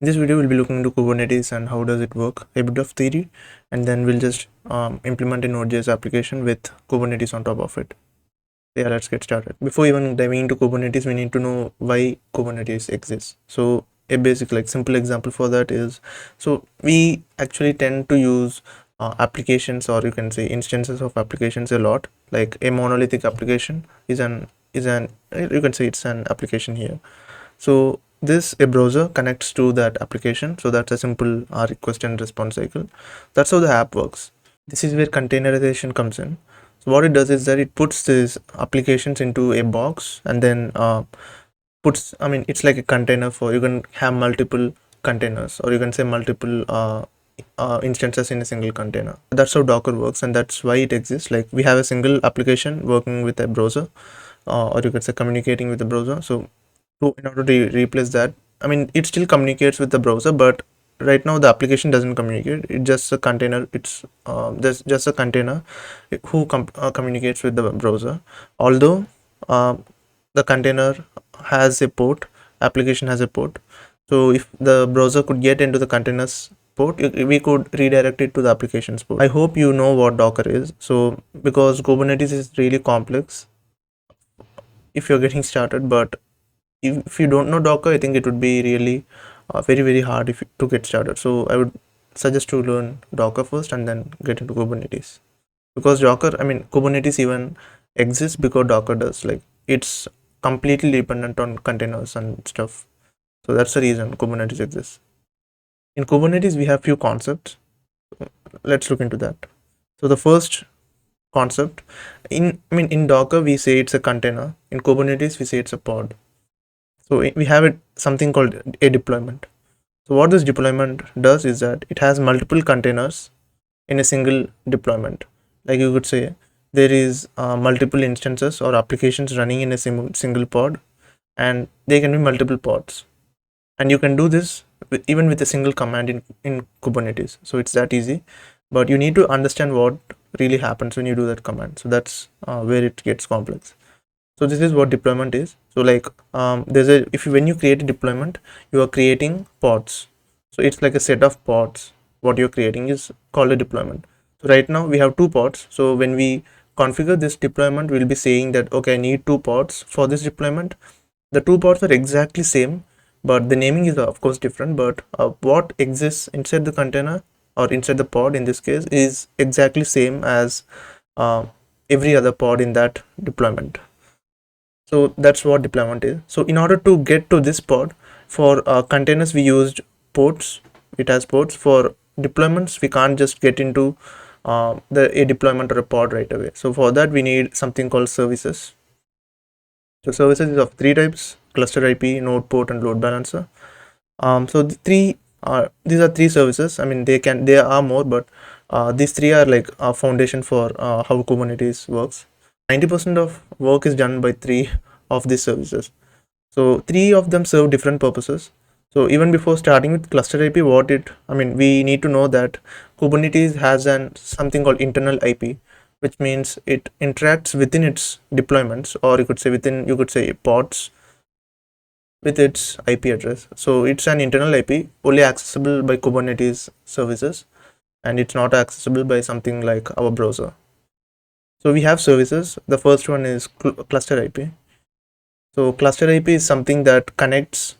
In this video, we'll be looking into Kubernetes and how does it work, a bit of theory, and then we'll just implement a Node.js application with Kubernetes on top of it. Yeah, let's get started. Before even diving into Kubernetes, we need to know why Kubernetes exists. So a basic, like simple example for that is, so we actually tend to use applications, or you can say instances of applications a lot. Like a monolithic application is an you can say it's an application here. So this a browser connects to that application. So that's a simple request and response cycle. That's how the app works. This is where containerization comes in. So what it does is that it puts these applications into a box and then it's like a container for, you can have multiple containers, or you can say multiple instances in a single container. That's how Docker works, and that's why it exists. Like we have a single application working with a browser, or you could say communicating with the browser. So in order to replace that, it still communicates with the browser, but right now the application doesn't communicate. It's just a container. It's just a container who communicates with the browser. Although the container has a port, application has a port. So if the browser could get into the container's port, we could redirect it to the application's port. I hope you know what Docker is. So because Kubernetes is really complex if you're getting started, but if you don't know Docker, I think it would be really very hard to get started. So I would suggest to learn Docker first and then get into Kubernetes, because Kubernetes even exists because Docker does. Like it's completely dependent on containers and stuff. So that's the reason Kubernetes exists. In Kubernetes, we have few concepts. Let's look into that. So the first concept in Docker, we say it's a container. In Kubernetes, we say it's a pod. So we have something called a deployment. So what this deployment does is that it has multiple containers in a single deployment. Like you could say there is multiple instances or applications running in a single pod, and there can be multiple pods. And you can do this even with a single command in Kubernetes. So it's that easy, but you need to understand what really happens when you do that command. So that's where it gets complex. So this is what deployment is. So like when you create a deployment, you are creating pods. So it's like a set of pods. What you're creating is called a deployment. So right now we have two pods. So when we configure this deployment, we'll be saying that, okay, I need two pods for this deployment. The two pods are exactly same, but the naming is of course different. But what exists inside the container or inside the pod in this case is exactly same as every other pod in that deployment. So that's what deployment is. So in order to get to this pod, for containers we used ports. It has ports. For deployments we can't just get into a deployment or a pod right away. So for that we need something called services. So services is of three types: cluster IP, NodePort, and LoadBalancer. So these are three services. There are more, but these three are like a foundation for how Kubernetes works. 90% of work is done by three of these services. So three of them serve different purposes. So even before starting with cluster IP, we need to know that Kubernetes has something called internal IP, which means it interacts within its deployments, or you could say pods, with its IP address. So it's an internal IP only accessible by Kubernetes services, and it's not accessible by something like our browser. So we have services. The first one is cluster IP. So cluster IP is something that connects,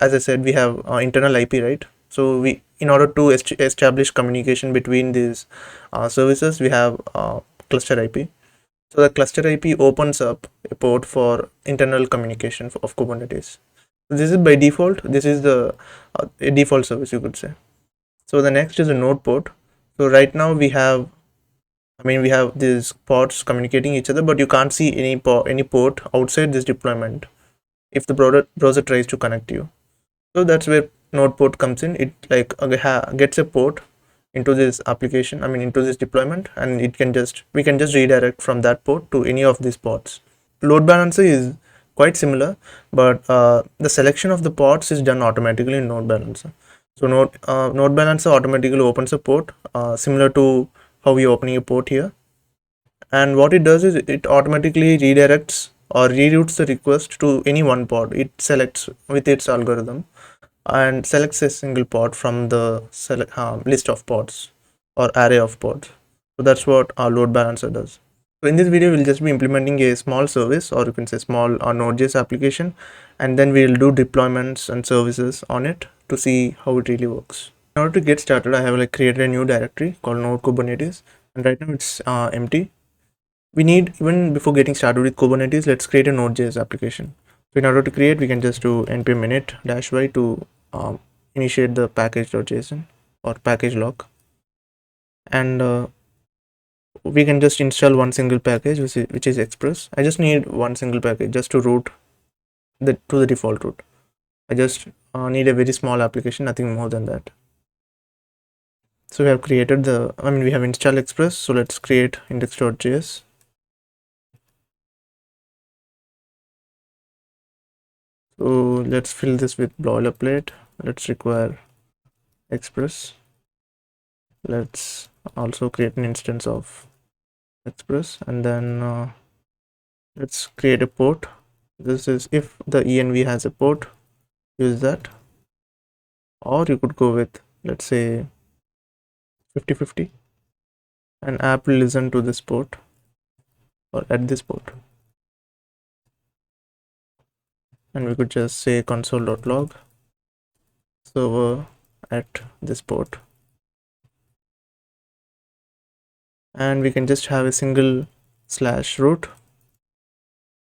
as I said, we have internal IP, right? So in order to establish communication between these services, we have cluster IP. So the cluster IP opens up a port for internal communication of Kubernetes. This is by default. This is the a default service, you could say. So the next is a NodePort. So right now we have these pods communicating each other, but you can't see any port outside this deployment if the browser tries to connect you. So that's where NodePort comes in. It gets a port into this application, into this deployment, and we can just redirect from that port to any of these pods. Load balancer is quite similar, but the selection of the pods is done automatically in Node Balancer. So Node Balancer automatically opens a port similar to how we opening a port here, and what it does is it automatically redirects or reroutes the request to any one pod. It selects with its algorithm. and selects a single pod from the list of pods or array of pods. So that's what our load balancer does. So in this video, we'll just be implementing a small service, or you can say small Node.js application, and then we'll do deployments and services on it to see how it really works. In order to get started, I have created a new directory called Node Kubernetes, and right now it's empty. We need, even before getting started with Kubernetes, let's create a Node.js application. So in order to create, we can just do npm init -y to initiate the package.json or package lock, and we can just install one single package, which is Express. I just need one single package just to route to the default route. I just need a very small application, nothing more than that. So we have created we have installed Express. So let's create index.js. So let's fill this with boilerplate. Let's require Express. Let's also create an instance of Express, and then let's create a port. This is if the env has a port, use that, or you could go with, let's say, 50/50, and app will listen to this port or at this port, and we could just say console.log server at this port, and we can just have a single /root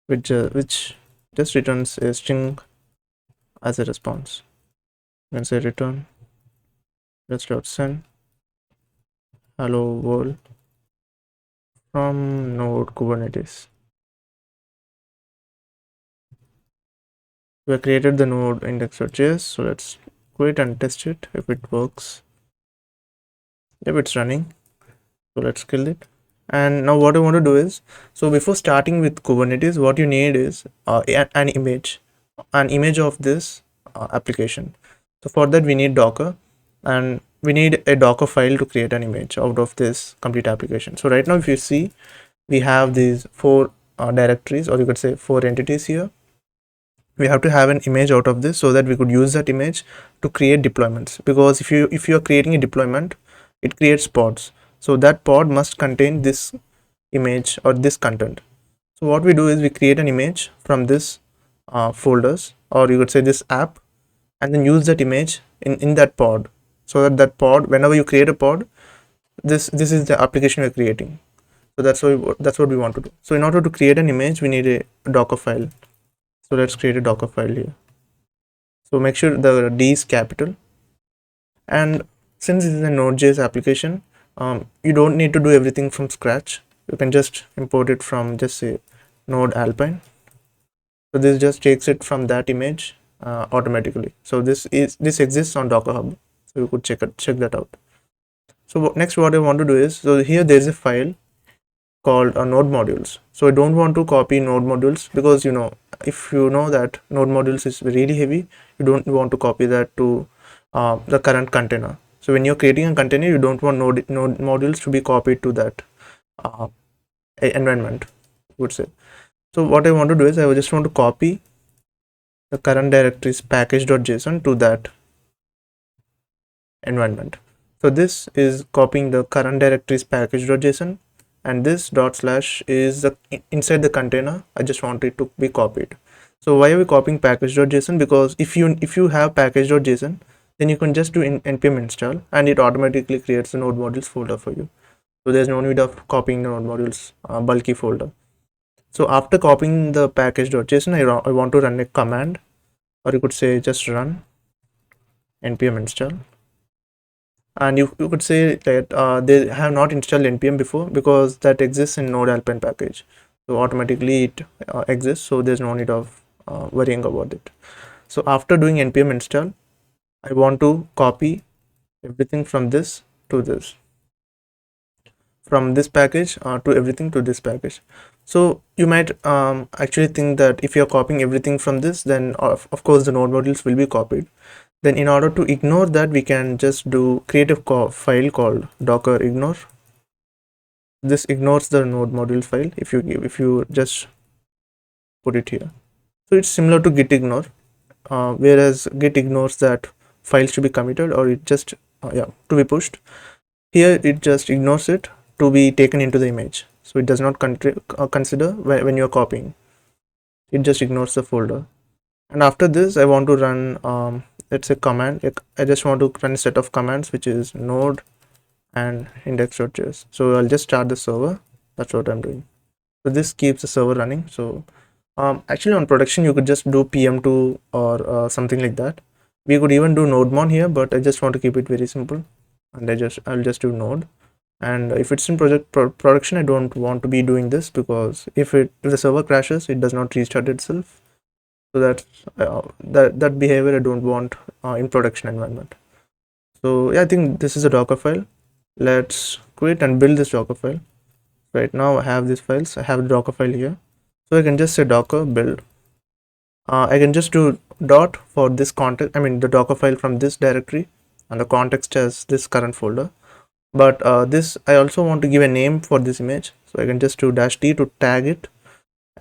which just returns a string as a response. You can say return just.send hello world from Node Kubernetes. We have created the node index.js, so let's quit and test it if it works. If it's running, so let's kill it. And now what I want to do is, so before starting with Kubernetes, what you need is an image of this application. So for that we need Docker, and we need a Docker file to create an image out of this complete application. So right now, if you see, we have these 4 directories, or you could say 4 entities here. We have to have an image out of this so that we could use that image to create deployments, because if you are creating a deployment, it creates pods. So that pod must contain this image or this content. So what we do is we create an image from this folders, or you could say this app, and then use that image in that pod, so that pod, whenever you create a pod, this is the application we're creating. So that's what we want to do. So in order to create an image, we need a Docker file. So let's create a Docker file here. So make sure the D is capital, and since this is a Node.js application, you don't need to do everything from scratch. You can just import it from, just say, Node Alpine. So this just takes it from that image automatically. So this exists on Docker Hub, so you could check that out. So next, what I want to do is, so here there is a file called node modules. So I don't want to copy node modules, because if you know that node modules is really heavy, you don't want to copy that to the current container. So when you're creating a container, you don't want node modules to be copied to that environment, I would say. So what I want to do is, I just want to copy the current directory's package.json to that environment. So this is copying the current directory's package.json, and this / is inside the container. I just want it to be copied. So why are we copying package.json? Because if you have package.json, then you can just do npm install, and it automatically creates the node modules folder for you. So there's no need of copying the node modules bulky folder. So after copying the package.json, I want to run a command, or you could say just run npm install. And you could say that they have not installed npm before, because that exists in Node Alpine package. So automatically it exists, so there's no need of worrying about it. So after doing npm install, I want to copy everything from this to this, from this package to everything to this package. So you might actually think that if you're copying everything from this, then of course the node modules will be copied. Then in order to ignore that, we can just create a file called docker ignore. This ignores the node module file if you just put it here. So it's similar to git ignore. whereas Git ignores that files to be committed, or it just to be pushed. Here it just ignores it to be taken into the image, so it does not consider when you are copying. It just ignores the folder. And after this, I want to run let's say command. I just want to run a set of commands, which is node and index.js. So I'll just start the server. That's what I'm doing. So this keeps the server running. So actually on production you could just do pm2 or something like that. We could even do nodemon here, but I just want to keep it very simple, and I'll just do node. And if it's in production, I don't want to be doing this, because if the server crashes, it does not restart itself. So that behavior I don't want in production environment. So yeah, I think this is a Docker file. Let's quit and build this Docker file. Right now I have these files. I have the Docker file here, so I can just say docker build. I can just do dot for this context, I mean the Docker file from this directory, and the context as this current folder. But this I also want to give a name for this image, so I can just do -t to tag it,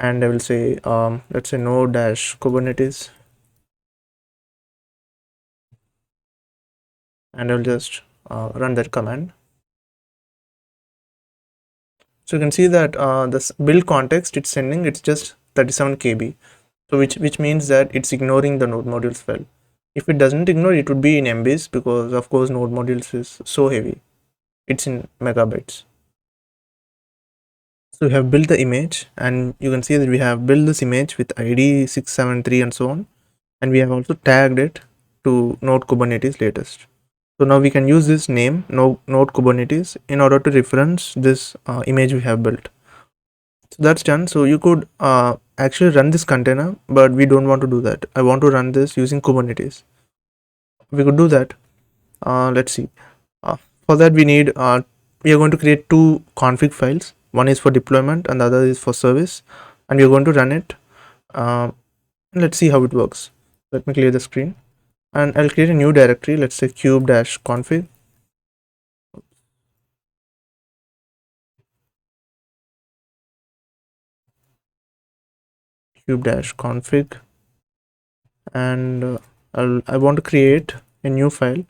and I will say let's say node-kubernetes, and I'll just run that command. So you can see that this build context it's sending, it's just 37 KB, so which means that it's ignoring the node modules file. If it doesn't ignore, it would be in MBs, because of course node modules is so heavy, it's in megabytes. So we have built the image, and you can see that we have built this image with ID 673 and so on, and we have also tagged it to node Kubernetes latest. So now we can use this name node Kubernetes in order to reference this image we have built. So that's done. So you could actually run this container, but we don't want to do that. I want to run this using Kubernetes. We could do that. Let's see. For that we need we are going to create two config files. One is for deployment and the other is for service, and we are going to run it. Let's see how it works. Let me clear the screen, and I'll create a new directory. Let's say kube-config. Kube-config, and I want to create a new file.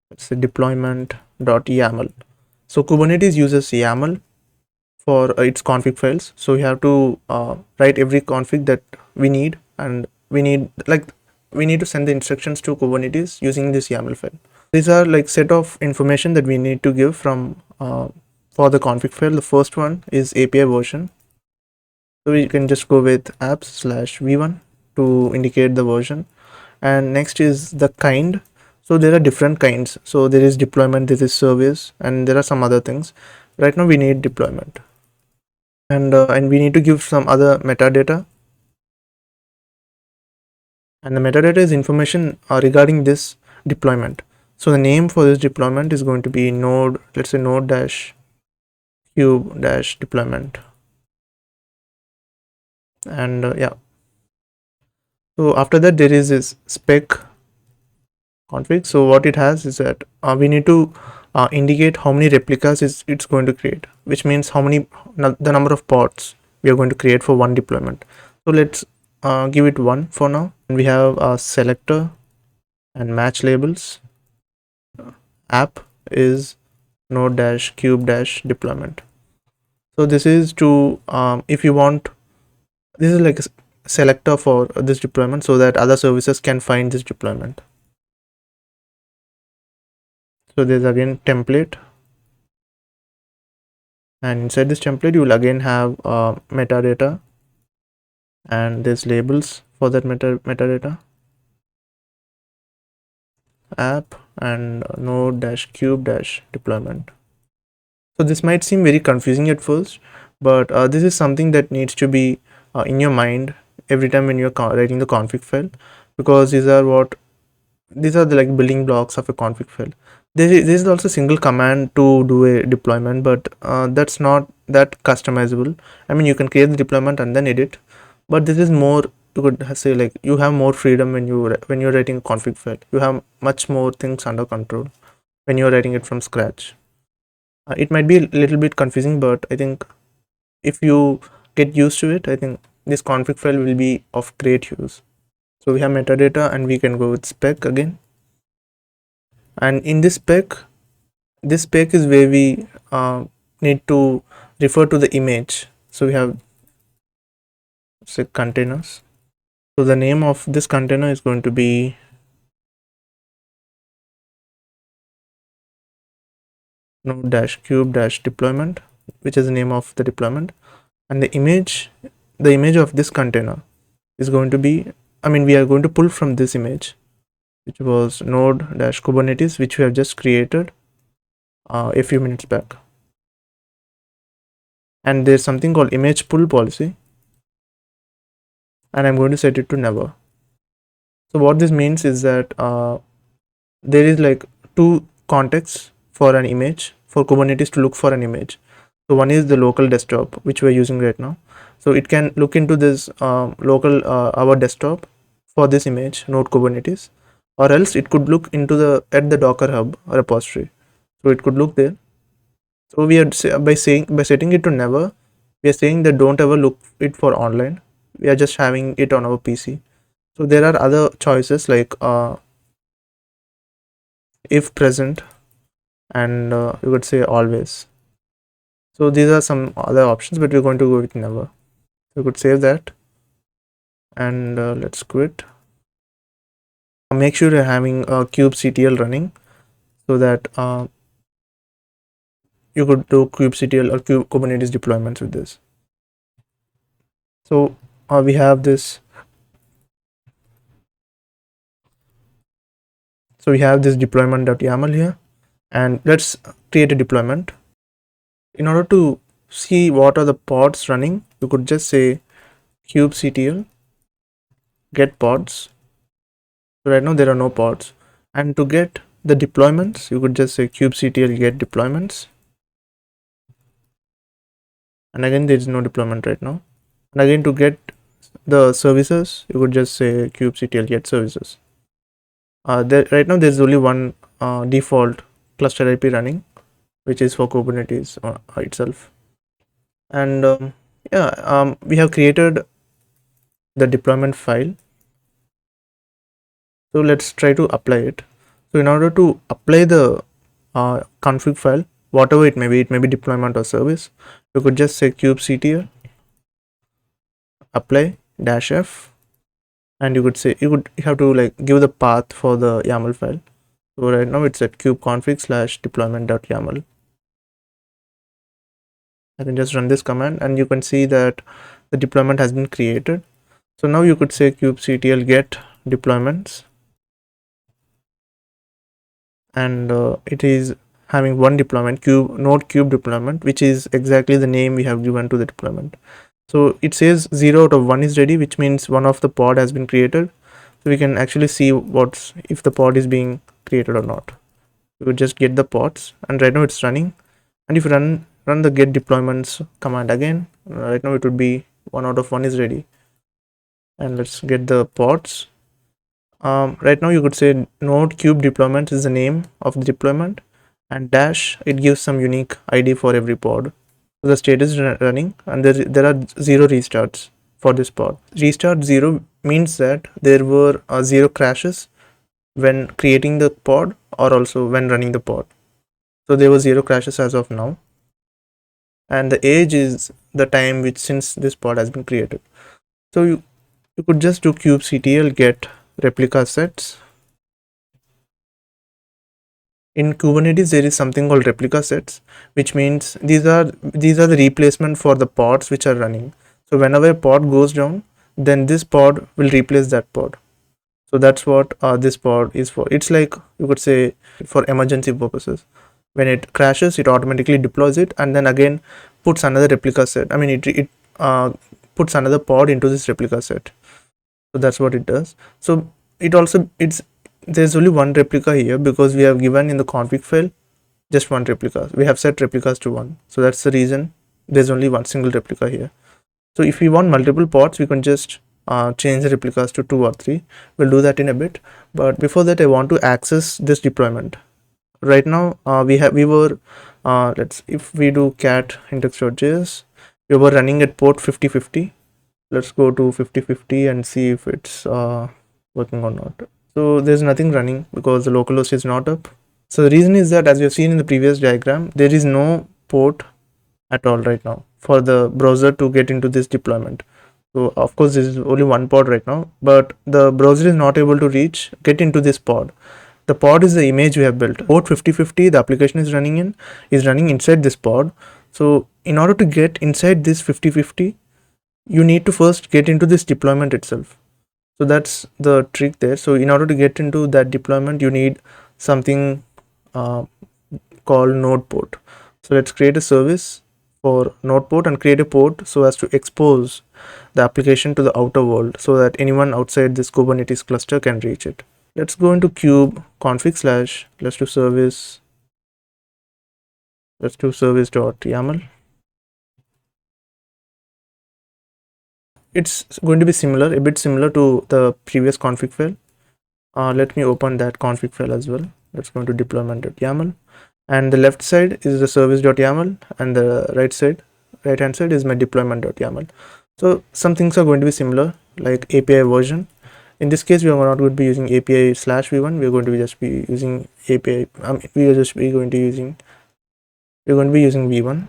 Let's say deployment.yaml. So Kubernetes uses YAML for its config files, so we have to write every config that we need, and we need to send the instructions to Kubernetes using this YAML file. These are like set of information that we need to give from for the config file. The first one is API version, so we can just go with apps/v1 to indicate the version. And next is the kind. So there are different kinds. So there is deployment, there is service, and there are some other things. Right now we need deployment, and we need to give some other metadata. And the metadata is information regarding this deployment. So the name for this deployment is going to be node, let's say node-kube-deployment. And yeah, so after that there is this spec config. So what it has is that we need to indicate how many replicas it's going to create, which means how many the number of pods we are going to create for one deployment. So let's give it 1 for now, and we have a selector and match labels. App is node-kube-deployment. So this is to if you want, this is like a selector for this deployment, so that other services can find this deployment. So there's again template, and inside this template you will again have metadata, and there's labels for that metadata, app, and node-kube-deployment. So this might seem very confusing at first, but this is something that needs to be in your mind every time when you're writing the config file, because these are the like building blocks of a config file. There is also a single command to do a deployment, but that's not that customizable. I mean, you can create the deployment and then edit, but this is more, you could say, like you have more freedom when you're writing a config file. You have much more things under control when you're writing it from scratch. It might be a little bit confusing, but I think if you get used to it, I think this config file will be of great use. So we have metadata, and we can go with spec again. And in this spec is where we need to refer to the image. So we have, say, containers. So the name of this container is going to be node-cube-deployment, which is the name of the deployment. And the image of this container is going to be, we are going to pull from this image, which was node-kubernetes, which we have just created a few minutes back. And there's something called image pull policy, and I'm going to set it to never. So what this means is that there is like two contexts for an image, for Kubernetes to look for an image. So one is the local desktop, which we're using right now. So it can look into this local our desktop for this image, node Kubernetes, or else it could look into at the Docker Hub repository. So it could look there. So we are by setting it to never, we are saying that don't ever look it for online. We are just having it on our PC. So there are other choices like if present, and you could say always. So these are some other options, but we're going to go with never. So we could save that, and let's quit. Make sure you're having a kubectl running, so that you could do kubectl or Kubernetes deployments with this. So we have this. So we have this deployment.yaml here, and let's create a deployment. In order to see what are the pods running, you could just say kubectl get pods. So right now there are no pods, and to get the deployments, you could just say kubectl get deployments, and again there is no deployment right now. And again, to get the services, you could just say kubectl get services. Right now there's only one default cluster IP running, which is for Kubernetes itself. And we have created the deployment file. So let's try to apply it. So in order to apply the config file, whatever it may be deployment or service, you could just say kubectl apply -f, and you could say you have to like give the path for the YAML file. So right now it's at kubeconfig/deployment.yaml. I can just run this command, and you can see that the deployment has been created. So now you could say kubectl get deployments, and it is having one deployment, node cube deployment, which is exactly the name we have given to the deployment. So it says 0 out of 1 is ready, which means one of the pod has been created. So we can actually see if the pod is being created or not. We would just get the pods, and right now it's running. And if you run the get deployments command again, right now it would be 1 out of 1 is ready. And let's get the pods. Right now you could say node cube deployment is the name of the deployment, and dash, it gives some unique ID for every pod. So the state is running, and there are 0 restarts for this pod. Restart 0 means that there were 0 crashes when creating the pod or also when running the pod. So there were 0 crashes as of now, and the age is the time which since this pod has been created. So you could just do kubectl get replica sets. In Kubernetes there is something called replica sets, which means these are the replacement for the pods which are running. So whenever a pod goes down, then this pod will replace that pod. So that's what this pod is for. It's like, you could say, for emergency purposes. When it crashes, it automatically deploys it, and then again puts another replica set. It puts another pod into this replica set. So that's what it does. So there's only one replica here because we have given in the config file just one replica. We have set replicas to 1. So that's the reason there's only one single replica here. So if we want multiple pods, we can just change the replicas to 2 or 3. We'll do that in a bit, but before that I want to access this deployment. Right now if we do cat index.js, we were running at port 5050. Let's go to 5050 and see if it's working or not. So there's nothing running because the localhost is not up. So the reason is that, as you have seen in the previous diagram, there is no port at all right now for the browser to get into this deployment. So of course this is only one pod right now, but the browser is not able to get into this pod. The pod is the image we have built. Port 5050 the application is running inside this pod. So in order to get inside this 5050, you need to first get into this deployment itself. So that's the trick there. So in order to get into that deployment, you need something called NodePort. So let's create a service for NodePort and create a port so as to expose the application to the outer world so that anyone outside this Kubernetes cluster can reach it. Let's go into kube config slash, let's do service.yaml. It's going to be similar, a bit similar to the previous config file. Let me open that config file as well. Let's go into deployment.yaml, and the left side is the service.yaml and the right hand side is my deployment.yaml. So some things are going to be similar, like API version. In this case, we are not going to be using API slash v1. We are going to just be using API. We are going to be using v1,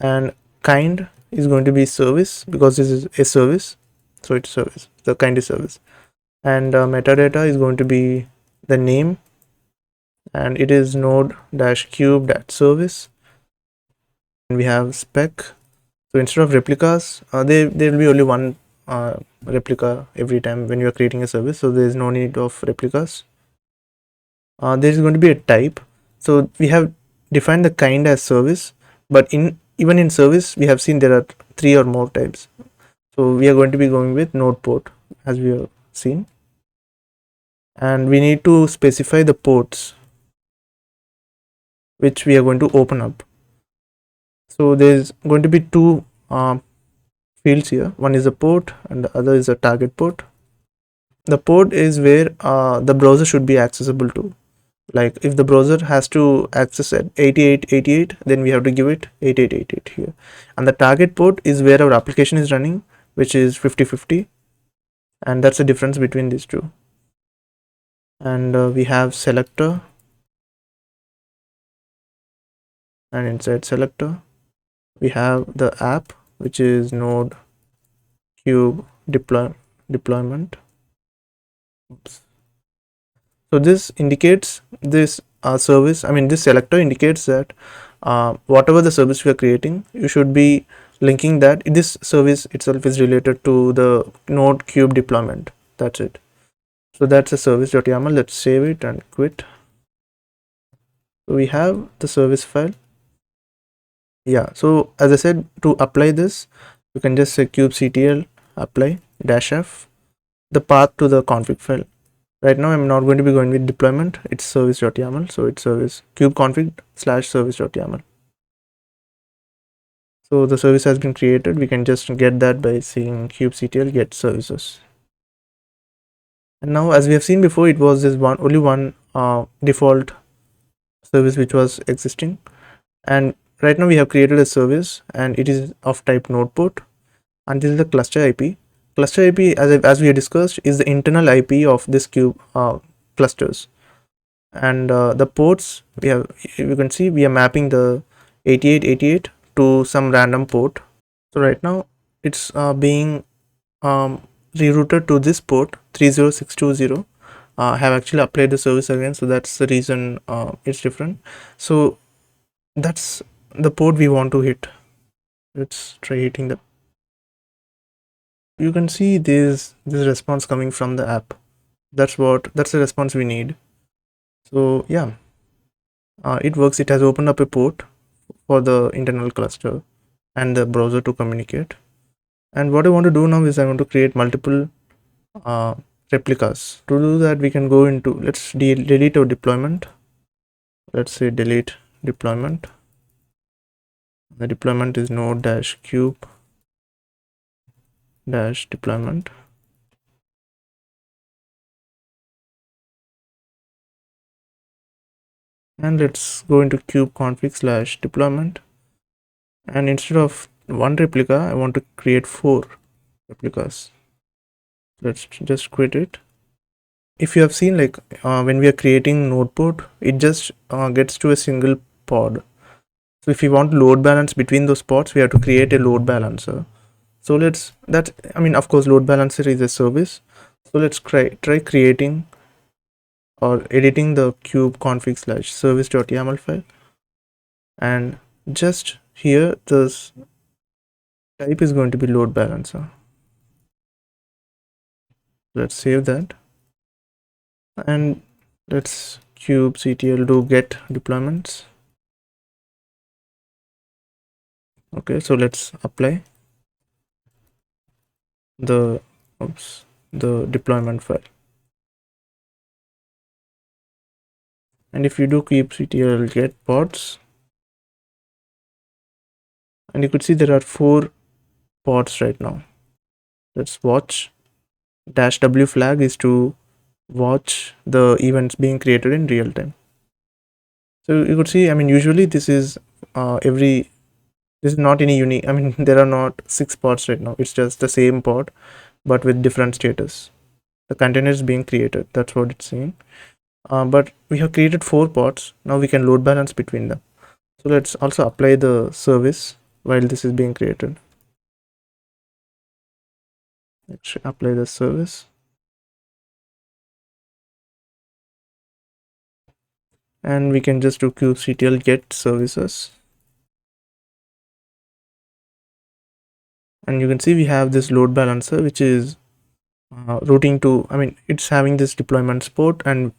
and kind is going to be service because this is a service, so it's service. The kind is service, and metadata is going to be the name, and it is node-cube.service. And we have spec. So instead of replicas, there will be only one replica every time when you are creating a service, so there is no need of replicas. There is going to be a type. So we have defined the kind as service, but even in service we have seen there are 3 or more types. So we are going to be going with NodePort, as we have seen, and we need to specify the ports which we are going to open up. So there's going to be 2 fields here. One is a port and the other is a target port. The port is where the browser should be accessible to. Like if the browser has to access at 8888, then we have to give it 8888 here. And the target port is where our application is running, which is 5050, and that's the difference between these two. And we have selector, and inside selector we have the app, which is node cube deployment. Oops. So this indicates this service. This selector indicates that whatever the service we are creating, you should be linking that this service itself is related to the node cube deployment. That's it. So that's a service.yaml. Let's save it and quit. So we have the service file. Yeah, so as I said, to apply this, you can just say kubectl apply -f the path to the config file. Right now I'm not going to be going with deployment, it's service.yaml, so it's service kubeconfig/service.yaml. So the service has been created. We can just get that by saying kubectl get services. And now, as we have seen before, it was this only one default service which was existing, and right now we have created a service and it is of type NodePort, and this is the cluster IP. Cluster IP, as we have discussed, is the internal IP of this kube clusters, and the ports you can see we are mapping the 8888 to some random port. So right now it's being rerouted to this port 30620. I have actually applied the service again, so that's the reason it's different. So that's the port we want to hit. Let's try hitting the. You can see this response coming from the app. That's the response we need. So yeah, it works. It has opened up a port for the internal cluster and the browser to communicate. And what I want to do now is I want to create multiple replicas. To do that, we can go into, let's delete our deployment. Let's say delete deployment. The deployment is node-cube-deployment. And let's go into kubeconfig/deployment. And instead of one replica, I want to create 4 replicas. Let's just quit it if you have seen, like when we are creating NodePort, it just gets to a single pod. So if you want load balance between those pods, we have to create a load balancer. So I mean, of course, load balancer is a service. So let's try creating or editing the kube config slash service.yaml file, and just here this type is going to be load balancer. Let's save that, and let's kubectl do get deployments. Okay, so let's apply the deployment file, and if you do kubectl get pods, and you could see there are 4 pods right now. Let's watch. -w flag is to watch the events being created in real time. So you could see, I mean, usually this is this is not any unique. I mean, there are not 6 pods right now. It's just the same pod, but with different status. The container is being created. That's what it's saying. But we have created 4 pods. Now we can load balance between them. So let's also apply the service while this is being created. Let's apply the service. And we can just do kubectl get services. And you can see we have this load balancer, which is routing to, I mean, it's having this deployment port, and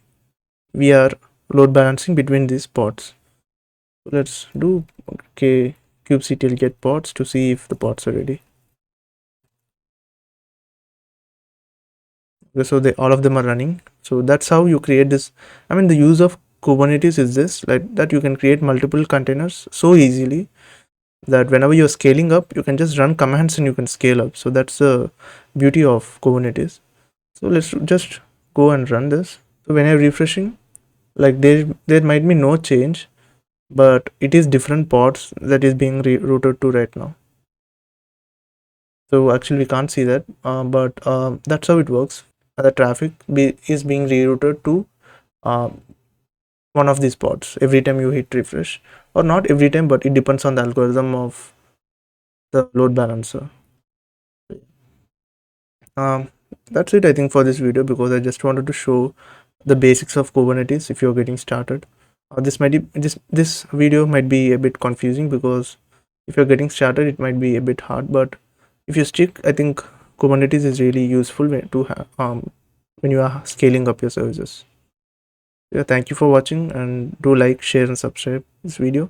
we are load balancing between these pods. So let's do kubectl get pods to see if the pods are ready. Okay, so all of them are running. So that's how you create this. I mean, the use of Kubernetes is this, like that you can create multiple containers so easily that whenever you're scaling up, you can just run commands and you can scale up. So that's the beauty of Kubernetes. So let's just go and run this. So when I'm refreshing, like there might be no change, but it is different pods that is being routed to right now. So actually we can't see that, but that's how it works. The traffic is being rerouted to one of these pods every time you hit refresh, or not every time, but it depends on the algorithm of the load balancer. That's it, I think, for this video, because I just wanted to show the basics of Kubernetes if you're getting started. This video might be a bit confusing, because if you're getting started it might be a bit hard, but if you stick, I think Kubernetes is really useful to have when you are scaling up your services. Yeah, thank you for watching, and do like, share and subscribe this video.